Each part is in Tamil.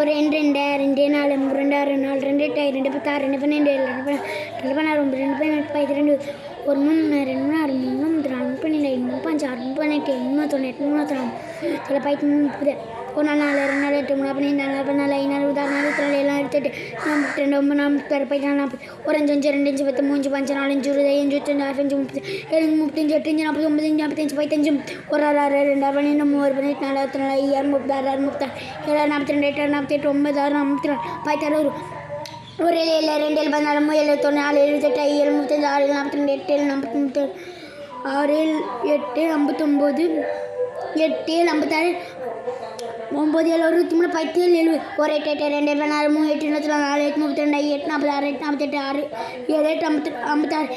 ரெண்டு ரெண்டு ரெண்டு நாலு ரெண்டு ஆறு நாலு ரெண்டு எட்டு ரெண்டு பத்தாறு ரெண்டு பன்னெண்டு ரெண்டு பதினாறு ரெண்டு பதினெட்டு ரெண்டு ஒரு மூணு ரெண்டு மூணு ஆறு மூணு நாலு முப்பது ஐந்து முப்பஞ்சு ஆறு முப்பத்தெட்டு முப்பத்தொன்று முப்பத்தாறு சில பைத்து முப்பது ஒரு நாலு நாலு ரெண்டு நாலு எட்டு மூணு பதினஞ்சு நாலு பதினாலு ஐநாலு இருபத்தாறு இருபத்தேழு ஏழு இருபத்தெட்டு ரெண்டு ஒம்பது நாற்பத்தாறு பதினாலு நாற்பது ஒரு அஞ்சு ரெண்டு அஞ்சு பத்து மூஞ்சு பஞ்சு நாலஞ்சு இருபது அஞ்சு இருபத்தஞ்சு ஆறு அஞ்சு முப்பது ஏழு முப்பத்தஞ்சு எட்டு நாற்பது ஒம்பது நாற்பத்தஞ்சு பதினஞ்சு ஒரு ஆறு ரெண்டு பன்னெண்டு மூணு பதினெட்டு நாலு நாலு ஐயாறு முப்பத்தாறு முப்பத்தாறு ஏழு நாற்பத்தி ரெண்டு எட்டு நாற்பத்தெட்டு ஒம்பது ஆறு நாற்பத்தி நாலு பதினாறு ஒரு ஏழு ரெண்டு ஏழு பதினாலு மூணு எழுபத்தொன்று நாலு எழுபத்தெட்டு ஏழு முப்பத்தஞ்சு ஆறு நாற்பத்தி ரெண்டு எட்டு ஏழு நாற்பத்தி முப்பத்தாறு ஆறு எட்டு ஐம்பத்தொம்போது எட்டு ஏழு ஐம்பத்தாறு ஒம்பது ஏழு அறுபத்தி மூணு பத்து ஏழு எழுபது ஒரு எட்டு எட்டு ரெண்டு பதினாறு மூணு எட்டு இருபத்தி நாலு எட்டு முப்பத்தி ரெண்டு எட்டு நாற்பது ஆறு எட்டு நாற்பத்தெட்டு ஆறு ஏழு எட்டு ஐம்பத்தாறு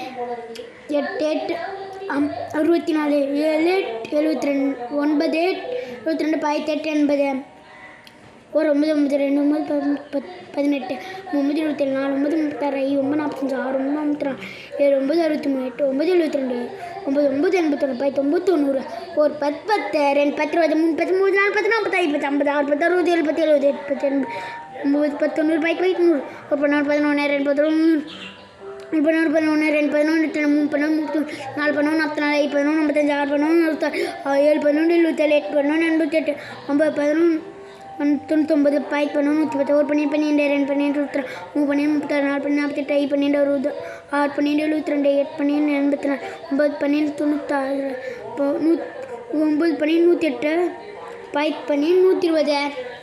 எட்டு எட்டு அறுபத்தி நாலு ஏழு எழுபத்தி ரெண்டு ஒன்பது இருபத்தி ரெண்டு பதினெட்டு எண்பது ஒரு ஒம்பது ஒம்பது ரெண்டு ஒம்பது பதினெட்டு ஒம்பது இருபத்தேழு நாலு ஒம்பது முப்பத்தாறு ஒம்பது நாற்பத்தஞ்சு ஆறு ஒம்பது ஐம்பத்தி நாலு ஏழு ஒம்பது அறுபத்தி மூணு எட்டு ஒம்பது எழுபத்தி ரெண்டு ஒம்பது ஒம்பது எண்பத்தொன்று பத்து தொண்ணூறு ஒரு பத்து ரெண்டு பத்து இருபது மூணு பத்து மூணு நாலு பத்து நாற்பத்தாறு பத்து ஐம்பது ஆறு பத்து அறுபது எழுபத்தி எழுபது எட்டு பத்து ஒம்பது பத்தொண்ணூறு நூறு ஒரு பதினொன்று ரெண்டு பதினொன்று ரெண்டு பதினொன்று மூணு பதினொன்று நாலு பதினொன்று நாற்பத்தி நாலு ஐந்து பதினொன்று ஐம்பத்தஞ்சு ஆறு பதினொன்று அறுபத்தாறு ஏழு பதினொன்று எழுபத்தேழு எட்டு பதினொன்று எண்பத்தெட்டு ஒம்பது பதினொன்று தொண்ணூத்தொம்பது பதினொன்று நூற்றி பத்து ஒரு பன்னெண்டு ரெண்டு பன்னெண்டு இருபத்தி மூணு பன்னெண்டு முப்பத்தாறு நாலு பன்னெண்டு நாற்பத்தெட்டு ஐந்து பன்னெண்டு அறுபது ஆறு பன்னெண்டு எழுபத்தி ரெண்டு எட்டு பன்னெண்டு எண்பத்தி நாலு ஒம்பது பன்னெண்டு தொண்ணூத்தாறு ஒம்பது பன்னெண்டு 108 பன்னெண்டு 120